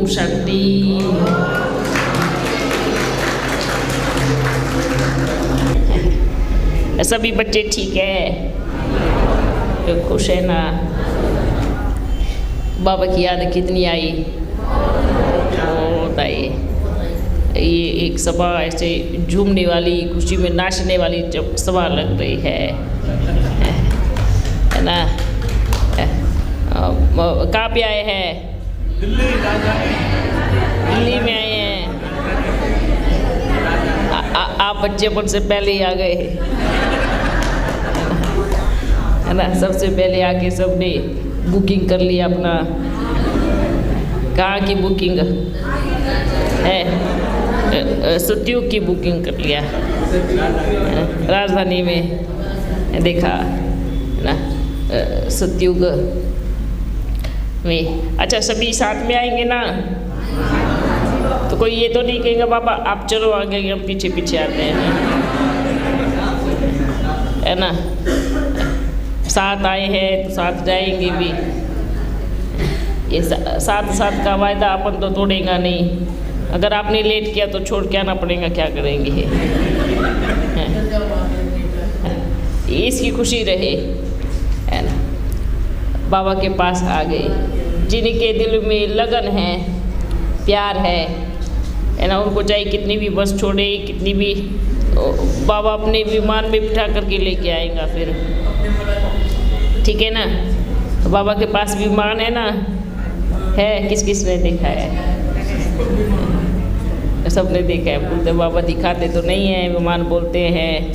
ओम शांति। सभी बच्चे ठीक है, तो खुश है ना? बाबा की याद कितनी आई? बताइए। ये एक सभा ऐसे झूमने वाली, खुशी में नाचने वाली जब सभा लग रही है ना? कहाँ पे आए हैं? दिल्ली में आए हैं। आप बच्चे मुझसे पहले ही आ गए है ना? सबसे पहले आके सबने बुकिंग कर लिया अपना। कहाँ की बुकिंग है? सतयुग की बुकिंग कर लिया, राजधानी में देखा ना, सतयुग में। अच्छा, सभी साथ में आएंगे ना? तो कोई ये तो नहीं कहेगा बाबा आप चलो आगे, हम पीछे पीछे आते हैं, है ना? साथ आए हैं तो साथ जाएंगे भी। ये साथ का वायदा अपन तो तोड़ेगा नहीं। अगर आपने लेट किया तो छोड़ के आना पड़ेगा, क्या करेंगे? इसकी खुशी रहे, है ना? बाबा के पास आ गए, जिनके दिल में लगन है, प्यार है ना? उनको चाहे कितनी भी बस छोड़े, कितनी भी, बाबा अपने विमान में बिठा करके लेके आएगा फिर, ठीक है ना? तो बाबा के पास विमान है ना? है, किस किस ने देखा है? सबने देखा है। बोलते बाबा दिखाते तो नहीं है, विमान बोलते हैं।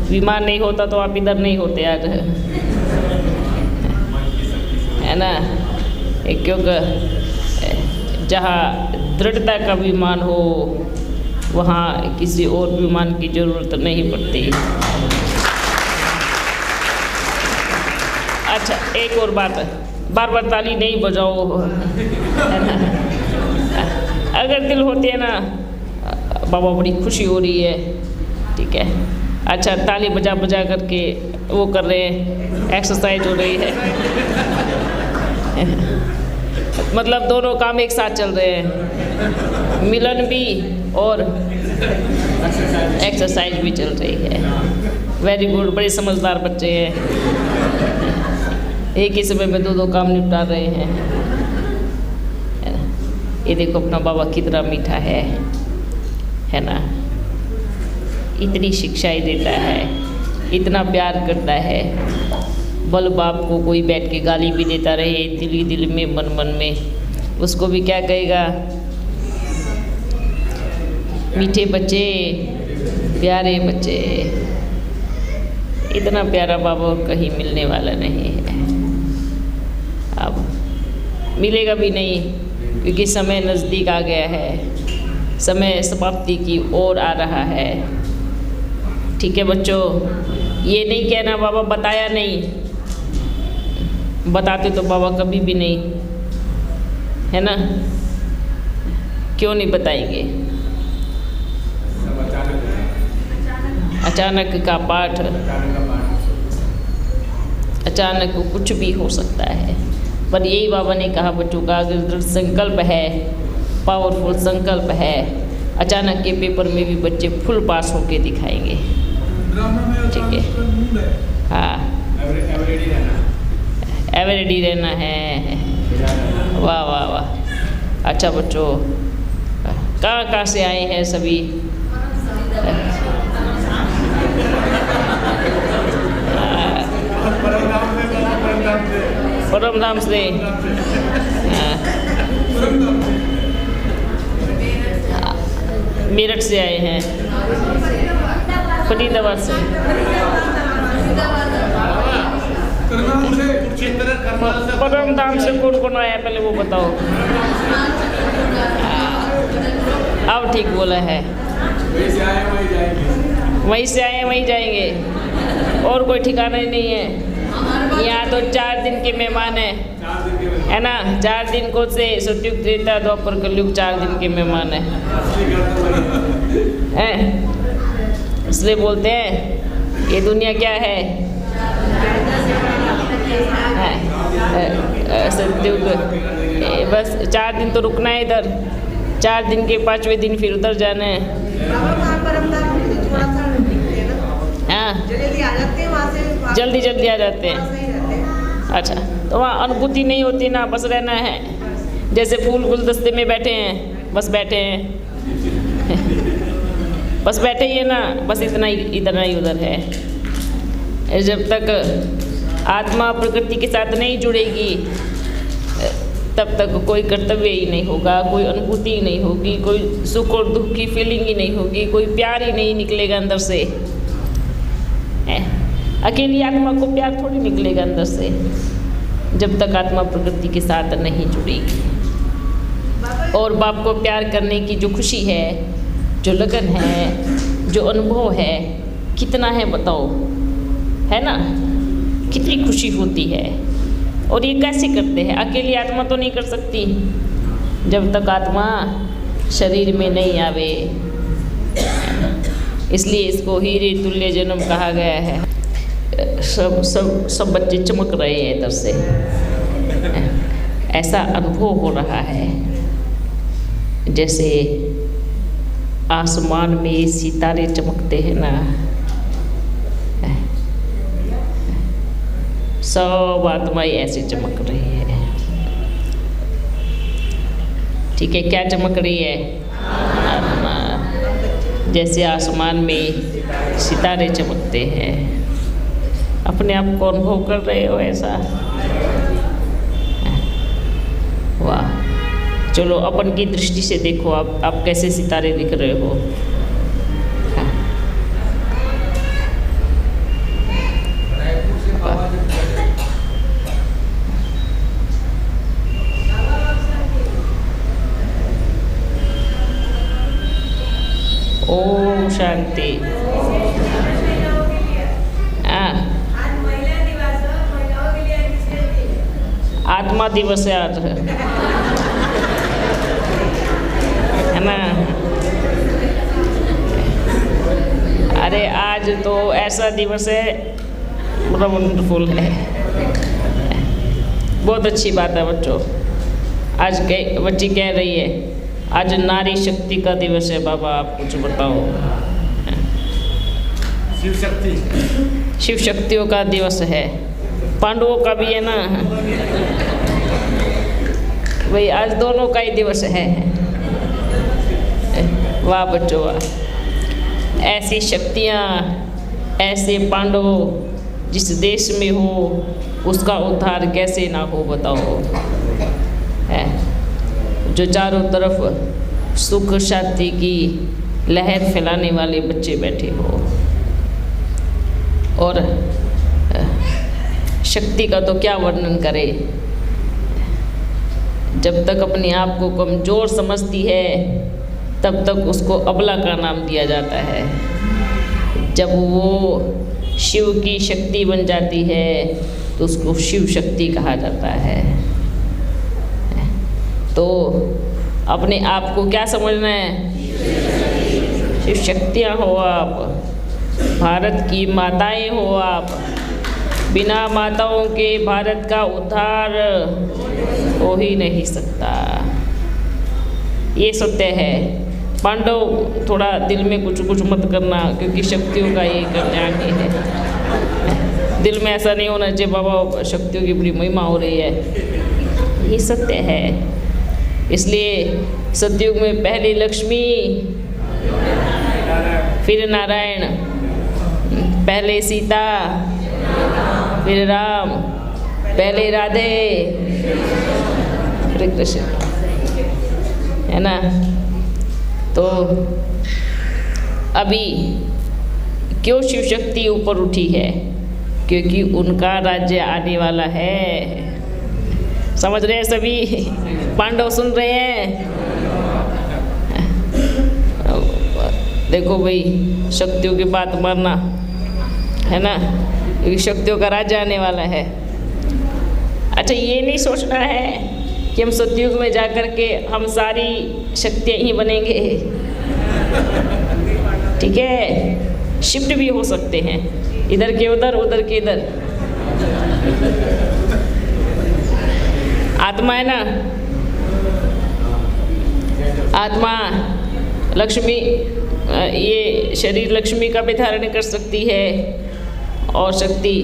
विमान नहीं होता तो आप इधर नहीं होते आज, है ना? क्योंकि जहाँ दृढ़ता का विमान हो वहाँ किसी और विमान की ज़रूरत नहीं पड़ती। अच्छा, एक और बात, बार बार ताली नहीं बजाओ, है ना? अगर दिल होती है ना, बाबा बड़ी खुशी हो रही है, ठीक है? अच्छा, ताली बजा बजा करके वो कर रहे हैं, एक्सरसाइज हो रही है। मतलब दोनों काम एक साथ चल रहे हैं, मिलन भी और एक्सरसाइज भी चल रही है। वेरी गुड, बड़े समझदार बच्चे हैं, एक ही समय में दो काम निपटा रहे हैं। ये देखो अपना बाबा कितना मीठा है ना? इतनी शिक्षाएं देता है, इतना प्यार करता है। बल बाप को कोई बैठ के गाली भी देता रहे दिल ही दिल में, मन मन में, उसको भी क्या कहेगा? मीठे बच्चे, प्यारे बच्चे। इतना प्यारा बाबा कहीं मिलने वाला नहीं है, अब मिलेगा भी नहीं, क्योंकि समय नज़दीक आ गया है, समय समाप्ति की ओर आ रहा है। ठीक है बच्चों, ये नहीं कहना बाबा बताया नहीं, बताते तो बाबा कभी भी नहीं, है ना? क्यों नहीं बताएंगे? अचानक का पाठ, अचानक कुछ भी हो सकता है, पर यही बाबा ने कहा बच्चों का अगर दृढ़ संकल्प है, पावरफुल संकल्प है, अचानक के पेपर में भी बच्चे फुल पास होके दिखाएंगे, ठीक है? हाँ, एवर रेडी रहना है। वाह वाह वाह, अच्छा बच्चों, कहाँ से आए हैं सभी? परम धाम से। मेरठ से आए हैं, फरीदाबाद से। परम धाम से कौन कौन आया पहले वो बताओ? अब ठीक बोला है, वहीं से आए वहीं जाएंगे, और कोई ठिकाना ही नहीं है। यहाँ तो 4 दिन के मेहमान है ना? 4 दिन को से सतयुग त्रेता द्वापर कलयुग 4 दिन के मेहमान है। इसलिए बोलते हैं ये दुनिया क्या है? सतयुग बस 4 दिन तो रुकना है इधर, 4 दिन के 5वें दिन फिर उधर जाना है। हाँ, जल्दी जल्दी आ जाते हैं। अच्छा, तो वहाँ अनुभूति नहीं होती ना, बस रहना है। जैसे फूल गुलदस्ते में बैठे हैं, बस बैठे हैं बस बैठे ही है ना, बस इतना ही, इतना ही उधर है। जब तक आत्मा प्रकृति के साथ नहीं जुड़ेगी तब तक कोई कर्तव्य ही नहीं होगा, कोई अनुभूति ही नहीं होगी, कोई सुख और दुख की फीलिंग ही नहीं होगी, कोई प्यार ही नहीं निकलेगा अंदर से। अकेली आत्मा को प्यार थोड़ी निकलेगा अंदर से, जब तक आत्मा प्रकृति के साथ नहीं जुड़ेगी। और बाप को प्यार करने की जो खुशी है, जो लगन है, जो अनुभव है, कितना है बताओ, है ना? कितनी खुशी होती है। और ये कैसे करते हैं? अकेली आत्मा तो नहीं कर सकती जब तक आत्मा शरीर में नहीं आवे। इसलिए इसको हीरे तुल्य जन्म कहा गया है। सब बच्चे चमक रहे हैं इधर से, ऐसा अनुभव हो रहा है जैसे आसमान में सितारे चमकते हैं ना, सब आत्माएं ऐसे चमक रही है। ठीक है, क्या चमक रही है? आत्मा। जैसे आसमान में सितारे चमकते हैं, अपने आप को अनुभव कर रहे हो ऐसा? वाह, चलो अपन की दृष्टि से देखो, आप कैसे सितारे दिख रहे हो। ओम शांति। आत्मा दिवस है आज, है ना? अरे आज तो ऐसा दिवस है, बड़ा वंडरफुल है। बहुत अच्छी बात है बच्चों। आज बच्ची कह रही है आज नारी शक्ति का दिवस है। बाबा आप कुछ बताओ। शिव शक्ति, शिव शक्तियों का दिवस है, पांडवों का भी है ना भाई, आज दोनों का ही दिवस है। वाह बच्चों वाह, ऐसी शक्तियाँ, ऐसे पांडव जिस देश में हो उसका उद्धार कैसे ना हो बताओ। है जो चारों तरफ सुख शांति की लहर फैलाने वाले बच्चे बैठे हो, और शक्ति का तो क्या वर्णन करें। जब तक अपने आप को कमज़ोर समझती है तब तक उसको अबला का नाम दिया जाता है। जब वो शिव की शक्ति बन जाती है तो उसको शिव शक्ति कहा जाता है। तो अपने आप को क्या समझना है? शिव शक्तियाँ हो आप, भारत की माताएं हो आप। बिना माताओं के भारत का उद्धार हो ही नहीं सकता, ये सत्य है। पांडव थोड़ा दिल में कुछ कुछ मत करना, क्योंकि शक्तियों का ये कल्याण ही है। दिल में ऐसा नहीं होना चाहिए बाबा शक्तियों की बड़ी महिमा हो रही है, ये सत्य है। इसलिए सतयुग में पहले लक्ष्मी, फिर नारायण, पहले सीता, फिर राम, पहले राधे, हरे कृष्ण, है ना? तो अभी क्यों शिव शक्ति ऊपर उठी है? क्योंकि उनका राज्य आने वाला है। समझ रहे हैं सभी? पांडव सुन रहे हैं? देखो भाई, शक्तियों की बात मानना, है ना? क्योंकि शक्तियों का राज्य आने वाला है। अच्छा, ये नहीं सोचना है कि हम सतयुग में जाकर के हम सारी शक्तियाँ ही बनेंगे। ठीक है, शिफ्ट भी हो सकते हैं, इधर के उधर, उधर के इधर। आत्मा है ना, आत्मा लक्ष्मी, ये शरीर लक्ष्मी का भी धारण कर सकती है और शक्ति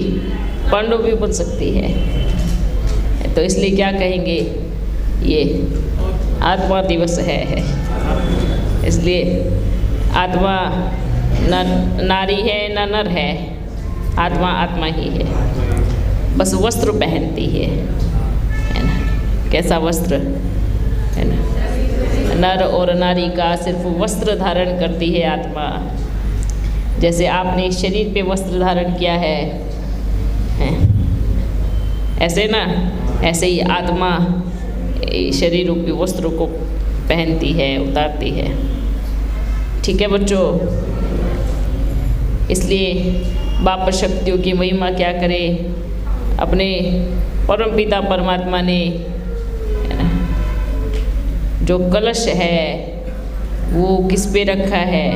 पांडव भी बन सकती है। तो इसलिए क्या कहेंगे, ये आत्मा दिवस है। इसलिए आत्मा न नारी है न नर है, आत्मा आत्मा ही है, बस वस्त्र पहनती है ना। कैसा वस्त्र है ना, नर और नारी का सिर्फ वस्त्र धारण करती है आत्मा। जैसे आपने शरीर पे वस्त्र धारण किया है ऐसे ना, ऐसे ही आत्मा शरीर रूपी वस्त्र को पहनती है, उतारती है। ठीक है बच्चों, इसलिए बाप शक्तियों की महिमा क्या करे। अपने परम पिता परमात्मा ने जो कलश है वो किस पे रखा है,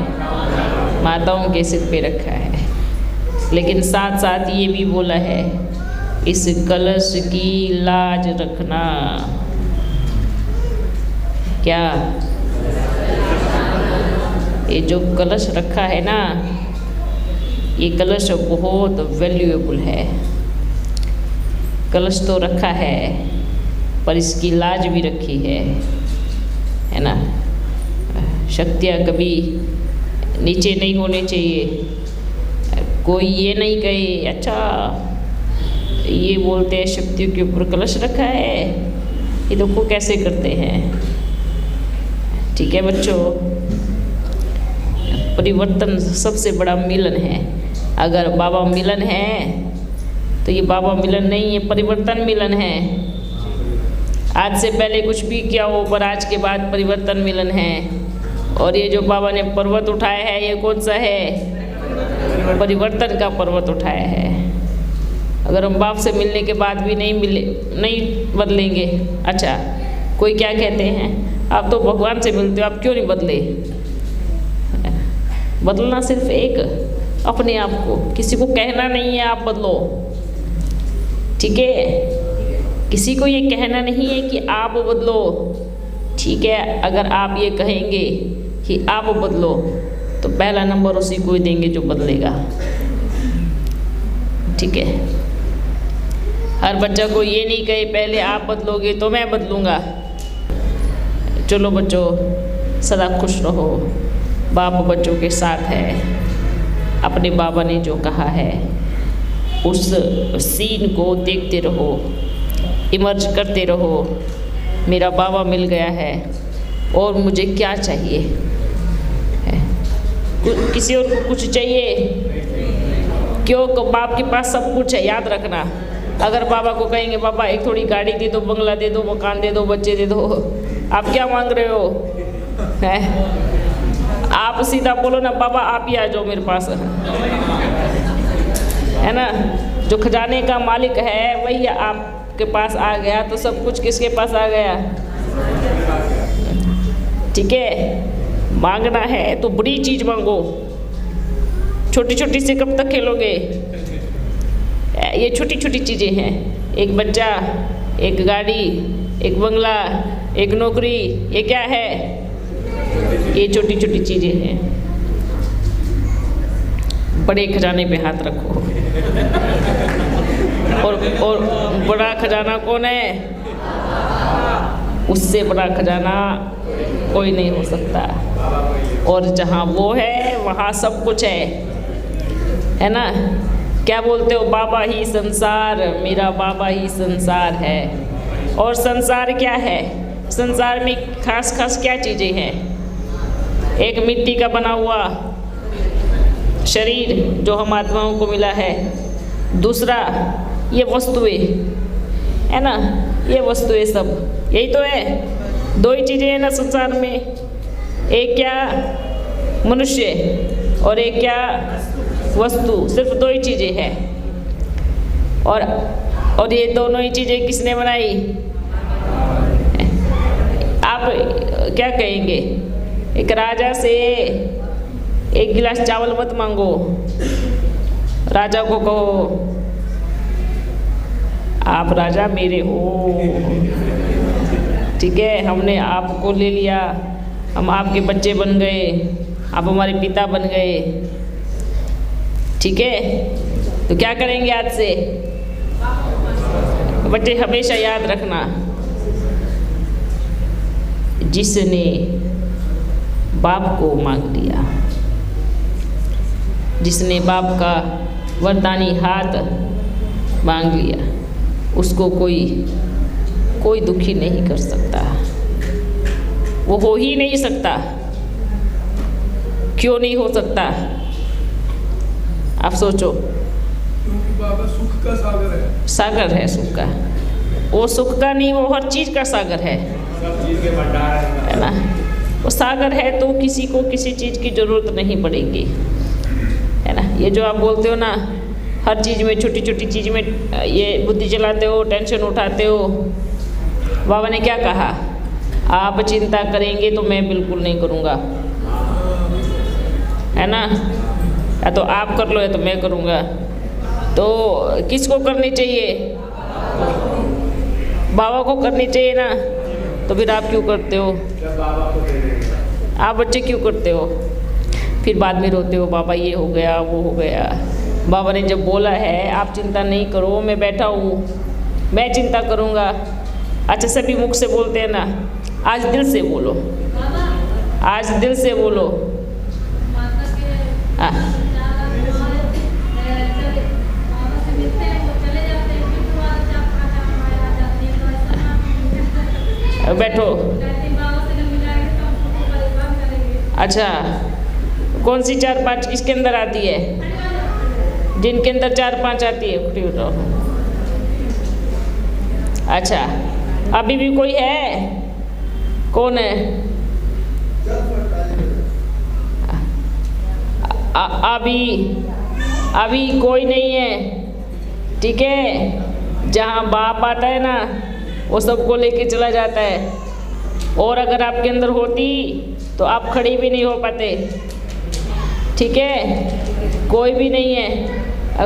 माताओं के सिर पे रखा है। लेकिन साथ साथ ये भी बोला है, इस कलश की लाज रखना। क्या ये जो कलश रखा है ना, ये कलश बहुत वैल्यूएबल है। कलश तो रखा है पर इसकी लाज भी रखी है ना। शक्तियाँ कभी नीचे नहीं होने चाहिए। कोई ये नहीं कहे अच्छा ये बोलते हैं शक्तियों के ऊपर कलश रखा है, ये देखो कैसे करते हैं। ठीक है बच्चों, परिवर्तन सबसे बड़ा मिलन है। अगर बाबा मिलन है तो ये बाबा मिलन नहीं है, परिवर्तन मिलन है। आज से पहले कुछ भी किया हो पर आज के बाद परिवर्तन मिलन है। और ये जो बाबा ने पर्वत उठाया है, ये कौन सा है, परिवर्तन का पर्वत उठाया है। अगर हम बाप से मिलने के बाद भी नहीं बदलेंगे। अच्छा, कोई क्या कहते हैं, आप तो भगवान से मिलते हो, आप क्यों नहीं बदले। बदलना सिर्फ एक अपने आप को, किसी को कहना नहीं है आप बदलो। ठीक है, किसी को ये कहना नहीं है कि आप बदलो। ठीक है, अगर आप ये कहेंगे कि आप बदलो तो पहला नंबर उसी को ही देंगे जो बदलेगा। ठीक है, हर बच्चा को ये नहीं कहे पहले आप बदलोगे तो मैं बदलूँगा। चलो बच्चों, सदा खुश रहो, बाप बच्चों के साथ है। अपने बाबा ने जो कहा है उस सीन को देखते रहो, इमर्ज करते रहो। मेरा बाबा मिल गया है और मुझे क्या चाहिए है? किसी और को कुछ चाहिए क्यों? बाप के पास सब कुछ है, याद रखना। अगर बाबा को कहेंगे बाबा एक थोड़ी गाड़ी दे दो, बंगला दे दो, मकान दे दो, बच्चे दे दो, आप क्या मांग रहे हो है? आप सीधा बोलो ना बाबा आप ही आ जाओ मेरे पास, है ना। जो खजाने का मालिक है वही आपके पास आ गया तो सब कुछ किसके पास आ गया। ठीक है, मांगना है तो बड़ी चीज़ मांगो, छोटी छोटी से कब तक खेलोगे। ये छोटी छोटी चीज़ें हैं, एक बच्चा, एक गाड़ी, एक बंगला, एक नौकरी, ये क्या है, ये छोटी छोटी चीज़ें हैं। बड़े खजाने पे हाथ रखो। और बड़ा खजाना कौन है? उससे बड़ा खजाना कोई नहीं हो सकता। और जहाँ वो है वहाँ सब कुछ है ना। क्या बोलते हो, बाबा ही संसार, मेरा बाबा ही संसार है। और संसार क्या है? संसार में खास खास क्या चीज़ें हैं? एक मिट्टी का बना हुआ शरीर जो हम आत्माओं को मिला है, दूसरा ये वस्तुएं है ना, ये वस्तुएं सब यही तो है। दो ही चीज़ें हैं ना संसार में, एक क्या मनुष्य और एक क्या वस्तु, सिर्फ दो ही चीज़ें हैं। और ये दोनों ही चीज़ें किसने बनाई? आप क्या कहेंगे? एक राजा से एक गिलास चावल मत मांगो, राजा को कहो आप राजा मेरे हो। ठीक है, हमने आपको ले लिया, हम आपके बच्चे बन गए, आप हमारे पिता बन गए। ठीक है, तो क्या करेंगे आज से? बच्चे हमेशा याद रखना, जिसने बाप को मांग लिया, जिसने बाप का वरदानी हाथ मांग लिया, उसको कोई दुखी नहीं कर सकता। वो हो ही नहीं सकता। क्यों नहीं हो सकता? आप सोचो। क्योंकि बाबा सुख का सागर है। सागर है सुख का। वो सुख का नहीं, वो हर चीज का सागर है। सब चीज के भंडार है ना? वो सागर है तो किसी को किसी चीज की जरूरत नहीं पड़ेगी, है ना? ये जो आप बोलते हो ना, हर चीज में, छोटी छोटी चीज में ये बुद्धि चलाते हो, टेंशन उठाते हो। बाबा ने क्या कहा? आप चिंता करेंगे तो मैं बिल्कुल नहीं करूँगा, है ना? या तो आप कर लो या तो मैं करूँगा। तो किसको करनी चाहिए? बाबा को करनी चाहिए ना। तो फिर आप क्यों करते हो? आप बच्चे क्यों करते हो? फिर बाद में रोते हो, बाबा ये हो गया, वो हो गया। बाबा ने जब बोला है आप चिंता नहीं करो, मैं बैठा हूँ, मैं चिंता करूँगा। अच्छा, सभी मुख से बोलते हैं ना, आज दिल से बोलो, आज दिल से बोलो। बैठो। अच्छा, कौन सी 4-5 किसके अंदर आती है? जिनके अंदर 4-5 आती है, खड़ी उठाओ। अच्छा, अभी भी कोई है? कौन है? अभी कोई नहीं है। ठीक है, जहाँ बाप आता है ना, वो सबको लेके चला जाता है। और अगर आपके अंदर होती तो आप खड़ी भी नहीं हो पाते। ठीक है, कोई भी नहीं है।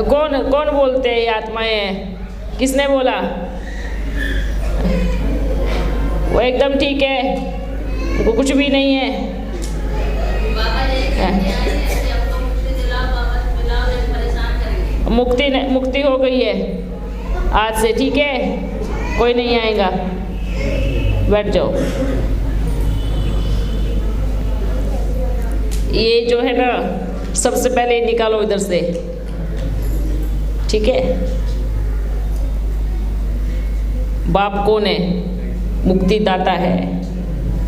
कौन बोलते हैं ये आत्माएं हैं? किसने बोला? वो एकदम ठीक है, उनको कुछ भी नहीं है। मुक्ति हो गई है आज से। ठीक है, कोई नहीं आएगा। बैठ जाओ। ये जो है ना, सबसे पहले निकालो इधर से। ठीक है, बाप कौन है? मुक्ति दाता है।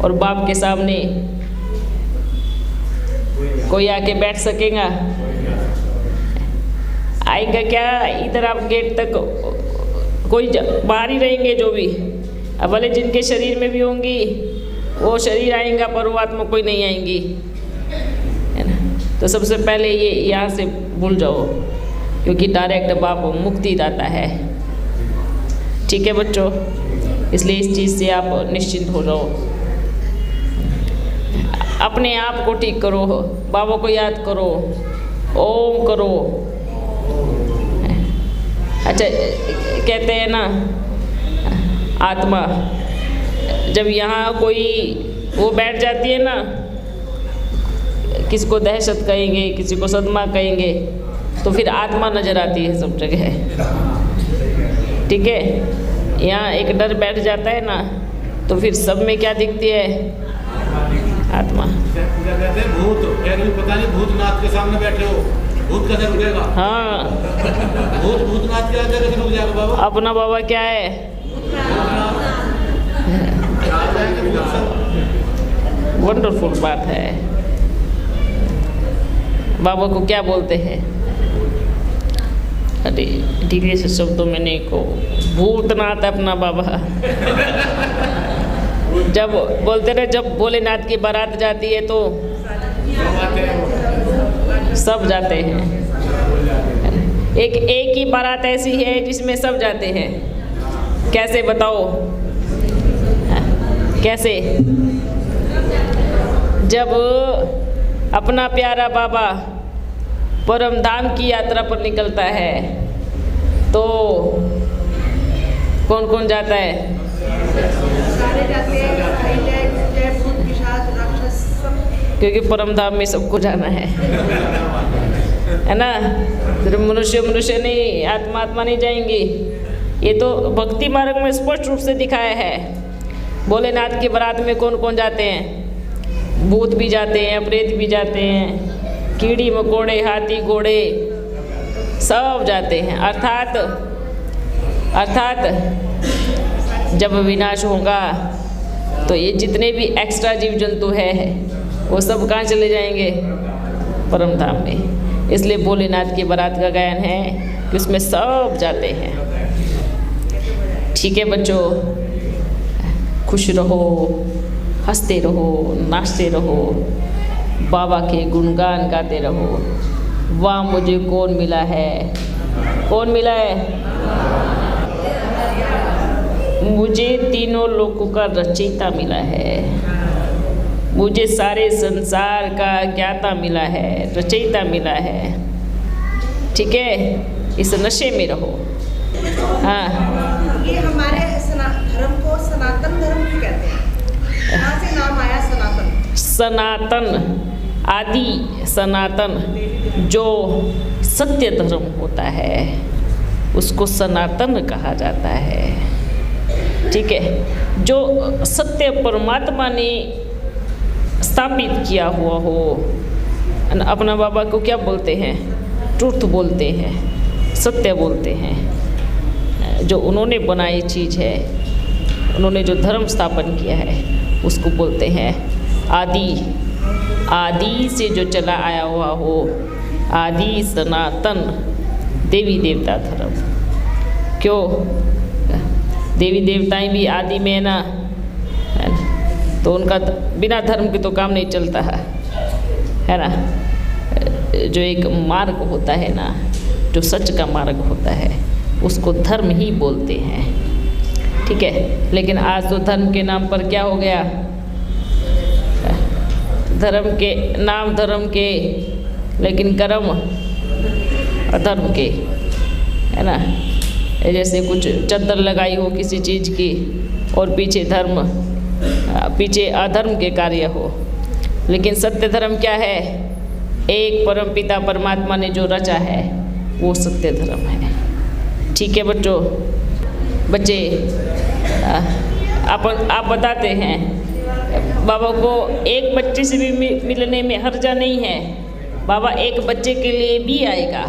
और बाप के सामने कोई आके बैठ सकेगा? आएगा क्या? इधर आप गेट तक कोई बाहर ही रहेंगे जो भी। अब भले जिनके शरीर में भी होंगी वो शरीर आएगा, पर वो आत्मा कोई नहीं आएंगी, है ना? तो सबसे पहले ये यहाँ से भूल जाओ, क्योंकि डायरेक्ट बाप मुक्ति दाता है। ठीक है बच्चों, इसलिए इस चीज़ से आप निश्चिंत हो जाओ। अपने आप को ठीक करो, बाबा को याद करो, ओम करो। अच्छा, कहते हैं ना, आत्मा जब यहाँ कोई वो बैठ जाती है ना, किसी को दहशत कहेंगे, किसी को सदमा कहेंगे, तो फिर आत्मा नज़र आती है सब जगह। ठीक है, यहाँ एक डर बैठ जाता है ना, तो फिर सब में क्या दिखती है? आत्मा। कहते हैं भूत, पता नहीं भूतनाथ के सामने बैठे हो, भूत कैसे रुकेगा? हाँ, भूतनाथ क्या कैसे रुक जाएगा बाबा? अपना बाबा क्या है? वंडरफुल बात है। बाबा को क्या बोलते हैं? अरे धीरे से शब्दों में नहीं को, भूतनाथ अपना बाबा। जब बोलते रहे, जब भोलेनाथ की बारात जाती है तो सब जाते हैं। एक ही बारात ऐसी है जिसमें सब जाते हैं। कैसे बताओ? कैसे? जब अपना प्यारा बाबा परम धाम की यात्रा पर निकलता है तो कौन कौन जाता है? सारे जाते हैं। भूत, पिशाच, राक्षस क्योंकि परम धाम में सबको जाना है ना। सिर्फ मनुष्य नहीं, आत्मा नहीं जाएंगी। ये तो भक्ति मार्ग में स्पष्ट रूप से दिखाया है। भोलेनाथ की बारात में कौन कौन जाते हैं? भूत भी जाते हैं, प्रेत भी जाते हैं, कीड़ी मकोड़े, हाथी घोड़े सब जाते हैं। अर्थात जब विनाश होगा तो ये जितने भी एक्स्ट्रा जीव जंतु है वो सब कहाँ चले जाएंगे? परम धाम में। इसलिए भोलेनाथ की बारात का गायन है कि उसमें सब जाते हैं। ठीक है बच्चों, खुश रहो, हंसते रहो, नाचते रहो, बाबा के गुणगान गाते रहो। वाह मुझे कौन मिला है? कौन मिला है? मुझे तीनों लोकों का रचयिता मिला है। मुझे सारे संसार का ज्ञाता मिला है, रचयिता मिला है। ठीक है, इस नशे में रहो। हाँ, ये हमारे धर्म को सनातन धर्म क्यों कहते हैं? कहाँ से नाम आया सनातन? सनातन, आदि सनातन, जो सत्य धर्म होता है उसको सनातन कहा जाता है। ठीक है, जो सत्य परमात्मा ने स्थापित किया हुआ हो। अपना बाबा को क्या बोलते हैं? ट्रुथ बोलते हैं, सत्य बोलते हैं। जो उन्होंने बनाई चीज़ है, उन्होंने जो धर्म स्थापन किया है उसको बोलते हैं आदि से जो चला आया हुआ हो, आदि सनातन देवी देवता धर्म। क्यों? देवी देवताएं भी आदि में है ना, तो उनका बिना धर्म के तो काम नहीं चलता है ना। जो एक मार्ग होता है ना, जो सच का मार्ग होता है उसको धर्म ही बोलते हैं। ठीक है, लेकिन आज तो धर्म के नाम पर क्या हो गया? धर्म के नाम धर्म के, लेकिन कर्म अधर्म के, है ना। जैसे कुछ चद्दर लगाई हो किसी चीज़ की और पीछे अधर्म के कार्य हो। लेकिन सत्य धर्म क्या है? एक परम पिता परमात्मा ने जो रचा है वो सत्य धर्म है। ठीक है बच्चे, आप बताते हैं बाबा को एक बच्चे से भी मिलने में हर्जा नहीं है। बाबा एक बच्चे के लिए भी आएगा,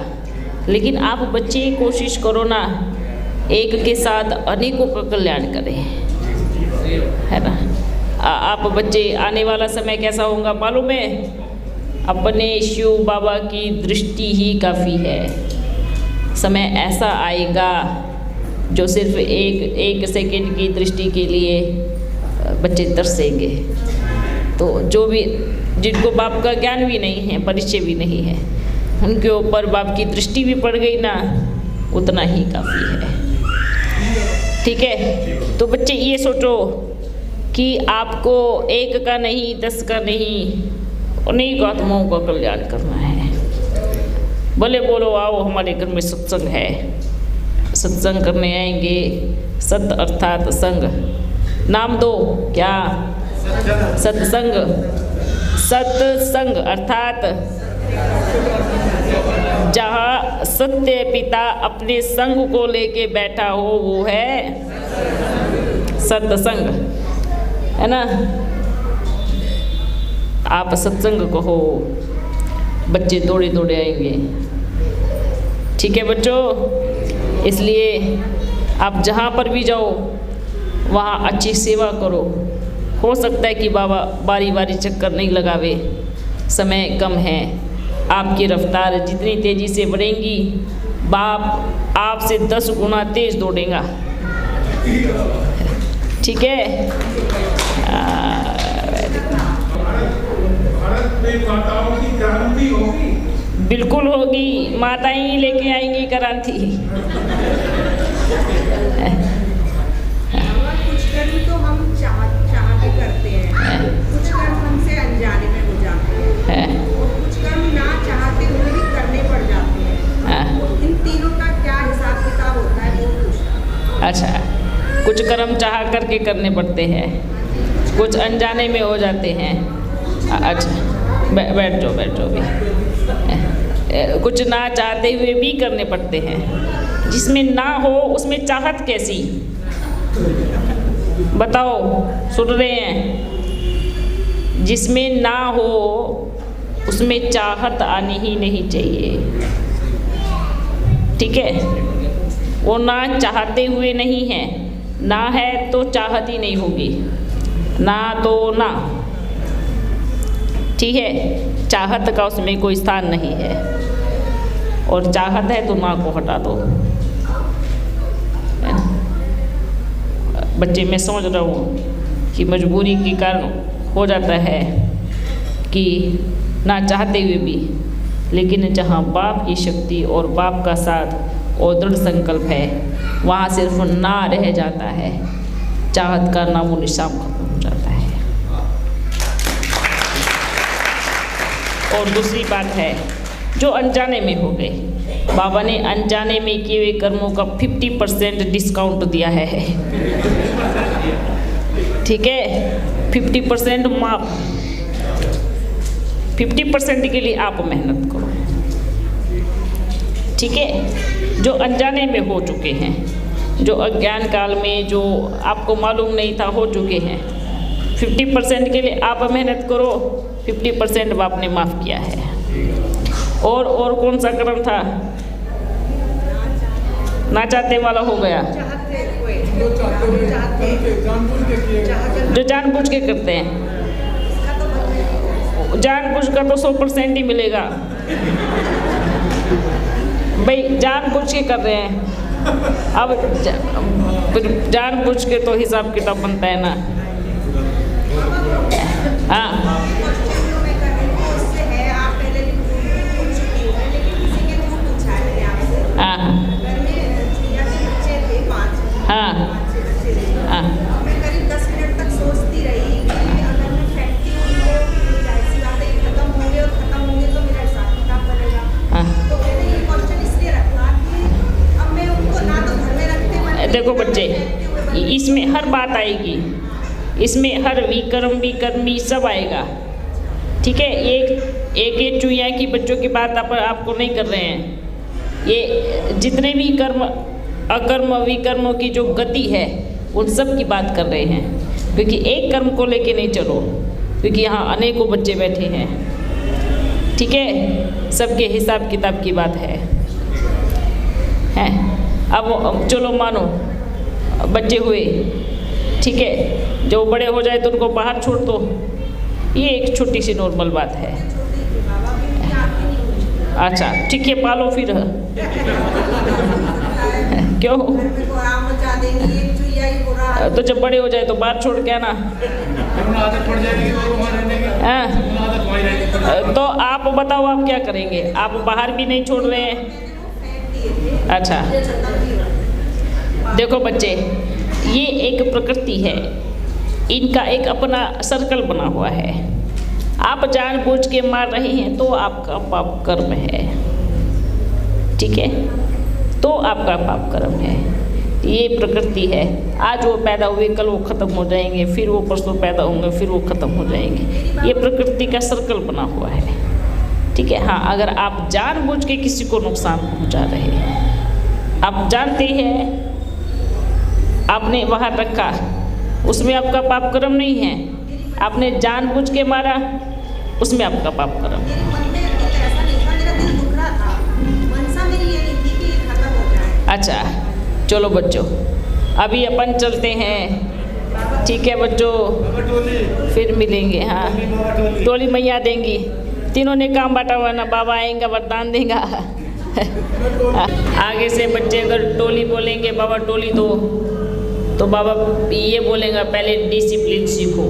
लेकिन आप बच्चे कोशिश करो ना, एक के साथ अनेकों का कल्याण करें, है ना। आप बच्चे, आने वाला समय कैसा होगा मालूम है? अपने शिव बाबा की दृष्टि ही काफ़ी है। समय ऐसा आएगा जो सिर्फ एक सेकंड की दृष्टि के लिए बच्चे तरसेंगे। तो जो भी जिनको बाप का ज्ञान भी नहीं है, परिचय भी नहीं है, उनके ऊपर बाप की दृष्टि भी पड़ गई ना, उतना ही काफ़ी है। ठीक है, तो बच्चे ये सोचो कि आपको एक का नहीं, 10 का नहीं, अनेक आत्माओं का कल्याण करना है। भले बोलो आओ हमारे घर में सत्संग है, सत्संग करने आएंगे। सत अर्थात संग, नाम दो क्या? सत्संग। सत्संग अर्थात जहाँ सत्य पिता अपने संग को लेके बैठा हो वो है सत्संग, है ना। आप सत्संग कहो, बच्चे दौड़े दौड़े आएंगे। ठीक है बच्चों, इसलिए आप जहाँ पर भी जाओ वहाँ अच्छी सेवा करो। हो सकता है कि बाबा बारी बारी चक्कर नहीं लगावे, समय कम है, आपकी रफ्तार जितनी तेज़ी से बढ़ेंगी बाप आपसे 10 गुना तेज दौड़ेगा। ठीक है, भारत में माताओं की क्रांति होगी। बिल्कुल होगी, माताएं ही लेके आएंगी क्रांति। कुछ कर्म तो हम चाह के करते हैं, कुछ कर्म हमसे अनजाने में हो जाते हैं, और कुछ कर्म ना चाहते हुए भी करने पड़ जाते हैं। इन तीनों का क्या हिसाब किताब होता है वो पूछना। अच्छा, कुछ कर्म चाह करके करने पड़ते हैं, कुछ अनजाने में हो जाते हैं। अच्छा, बैठ जाओ भी। कुछ ना चाहते हुए भी करने पड़ते हैं। जिसमें ना हो उसमें चाहत कैसी? बताओ, सुन रहे हैं? जिसमें ना हो उसमें चाहत आनी ही नहीं चाहिए। ठीक है, वो ना चाहते हुए नहीं है, ना है तो चाहत ही नहीं होगी, ना तो ना। ठीक है, चाहत का उसमें कोई स्थान नहीं है, और चाहत है तो ना को हटा दो। है ना? बच्चे, मैं समझ रहा हूँ कि मजबूरी के कारण हो जाता है कि ना चाहते हुए भी, लेकिन जहाँ बाप की शक्ति और बाप का साथ और दृढ़ संकल्प है, वहाँ सिर्फ ना रह जाता है, चाहत का नामो निशान खत्म हो जाता है। और दूसरी बात है, जो अनजाने में हो गए, बाबा ने अनजाने में किए हुए कर्मों का 50% डिस्काउंट दिया है। ठीक है, 50% माफ। 50% के लिए आप मेहनत करो। ठीक है, जो अनजाने में हो चुके हैं, जो अज्ञान काल में जो आपको मालूम नहीं था हो चुके हैं, 50% के लिए आप मेहनत करो। 50% बाप ने माफ़ किया है। और कौन सा कर्म था? ना चाहते वाला हो गया, जो जानबूझ के करते हैं। जानबूझ कर तो 100% ही मिलेगा भाई, जानबूझ के कर रहे हैं। अब जानबूझ के तो हिसाब किताब बनता है ना। हाँ, हाँ, हाँ, मैं करीब 10 मिनट तक सोचती रही कि अगर मैं फेंकती हूँ तो जाहिर सी बात है खत्म होंगे तो मेरा हिसाब किताब बनेगा। तो मैंने ये क्वेश्चन इसलिए रखा कि अब मैं उनको ना तो घर में रखते। देखो बच्चे, इसमें हर बात आएगी, इसमें हर विकर्मी सब आएगा। ठीक है, एक चुईया की बच्चों की बात आपको नहीं कर रहे हैं। ये जितने भी कर्म अकर्म विकर्मों की जो गति है उन सब की बात कर रहे हैं, क्योंकि एक कर्म को लेके नहीं चलो, क्योंकि यहाँ अनेकों बच्चे बैठे हैं। ठीक है, सबके हिसाब किताब की बात है। अब चलो मानो बच्चे हुए, ठीक है, जो बड़े हो जाए तो उनको बाहर छोड़ दो, ये एक छोटी सी नॉर्मल बात है। अच्छा ठीक है, पालो फिर। क्यों? तो जब बड़े हो जाए तो बाहर छोड़ के आना। तो आप बताओ, आप क्या करेंगे? आप बाहर भी नहीं छोड़ रहे हैं। अच्छा देखो बच्चे, ये एक प्रकृति है, इनका एक अपना सर्कल बना हुआ है। आप जानबूझ के मार रहे हैं तो आपका पाप कर्म है। ठीक है, तो आपका पाप कर्म है। ये प्रकृति है। आज वो पैदा हुए, कल वो ख़त्म हो जाएंगे, फिर वो परसों पैदा होंगे, फिर वो ख़त्म हो जाएंगे। ये प्रकृति का सर्कल बना हुआ है। ठीक है। हाँ, अगर आप जानबूझ के किसी को नुकसान पहुंचा रहे हैं, आप जानते हैं आपने बाहर रखा, उसमें आपका पाप कर्म नहीं है, आपने जानबूझ के मारा, उसमें आपका पाप कर्म है। अच्छा चलो बच्चों, अभी अपन चलते हैं। ठीक है बच्चों, फिर मिलेंगे। हाँ, टोली मैया देंगी, तीनों ने काम बांटा हुआ ना, बाबा आएंगे वरदान देगा। आगे से बच्चे अगर टोली बोलेंगे बाबा टोली दो, तो बाबा ये बोलेगा पहले डिसिप्लिन सीखो।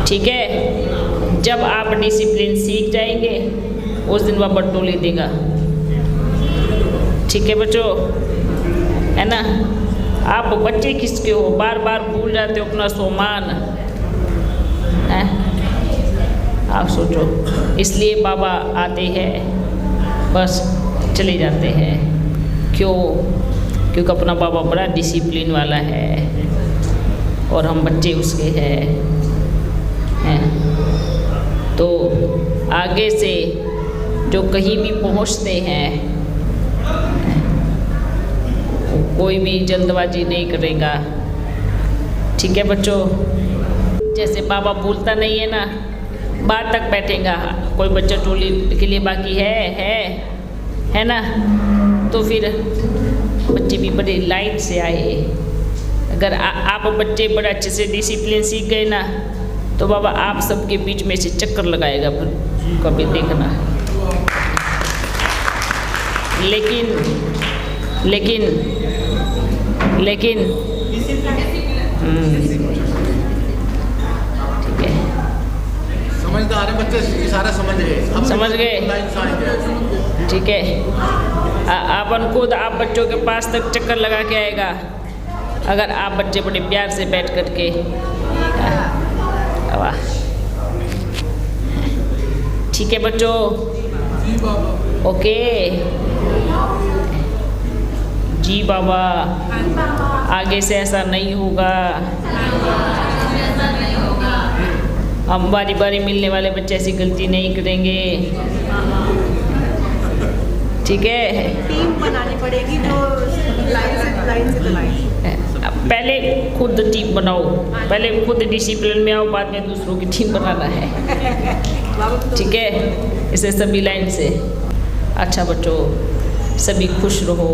ठीक है, जब आप डिसिप्लिन सीख जाएंगे उस दिन बाबा टोली देगा। ठीक है बच्चों, है ना। आप बच्चे किसके हो, बार बार भूल जाते हो अपना सोमान है। आप सोचो, इसलिए बाबा आते हैं बस चले जाते हैं। क्यों? क्योंकि अपना बाबा बड़ा डिसिप्लिन वाला है और हम बच्चे उसके हैं। तो आगे से जो कहीं भी पहुंचते हैं, कोई भी जल्दबाजी नहीं करेगा। ठीक है बच्चों, जैसे बाबा बोलता नहीं है ना, बाद तक बैठेगा। कोई बच्चा टोली के लिए बाकी है ना, तो फिर बच्चे भी बड़े लाइन से आए। अगर आप बच्चे बड़े अच्छे से डिसिप्लिन सीख गए ना, तो बाबा आप सबके बीच में से चक्कर लगाएगा, फिर कभी देखना। लेकिन ठीक है, समझदार है बच्चे, सारा समझ गए। समझ गए? ठीक है, अपन खुद आप बच्चों के पास तक चक्कर लगा के आएगा, अगर आप बच्चे बड़े प्यार से बैठ करके। वाह, ठीक है बच्चों, ओके जी बाबा, आगे से ऐसा नहीं होगा। हम बारी बारी मिलने वाले बच्चे ऐसी गलती नहीं करेंगे। ठीक है, टीम बनानी पड़ेगी जो लाइन से चलाएं। पहले खुद टीम बनाओ, पहले खुद डिसिप्लिन में आओ, बाद में दूसरों की टीम बनाना है। ठीक है, इसे सभी लाइन से। अच्छा बच्चों, सभी खुश रहो,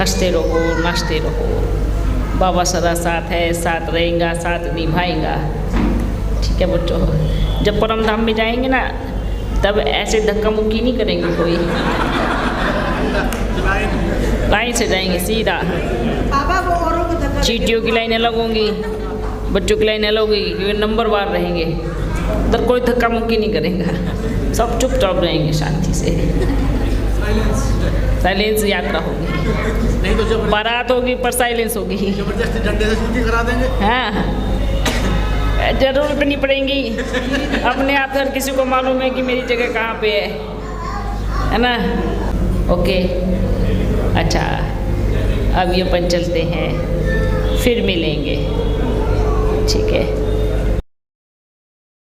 हंसते रहो, नाचते रहो। बाबा सदा साथ है, साथ रहेगा, साथ निभाएगा। ठीक है बच्चों, जब परम धाम में जाएंगे ना, तब ऐसे धक्का मुक्की नहीं करेंगे कोई, लाइन से जाएंगे सीधा। बाबा वो औरों को धक्का चीटियों की लाइन अलग होंगी, बच्चों की लाइन अलग होगी, क्योंकि नंबर वार रहेंगे। उधर कोई धक्का मुक्की नहीं करेगा, सब चुपचाप रहेंगे शांति से। साइलेंस यात्रा होगी, नहीं तो जब बारात होगी पर साइलेंस होगी। जबरदस्ती डंडे से छुट्टी करा देंगे। हाँ, जरूरत नहीं पड़ेगी, अपने आप हर किसी को मालूम है कि मेरी जगह कहाँ पे है ना। ओके, अच्छा, अब ये अपन चलते हैं, फिर मिलेंगे। ठीक है।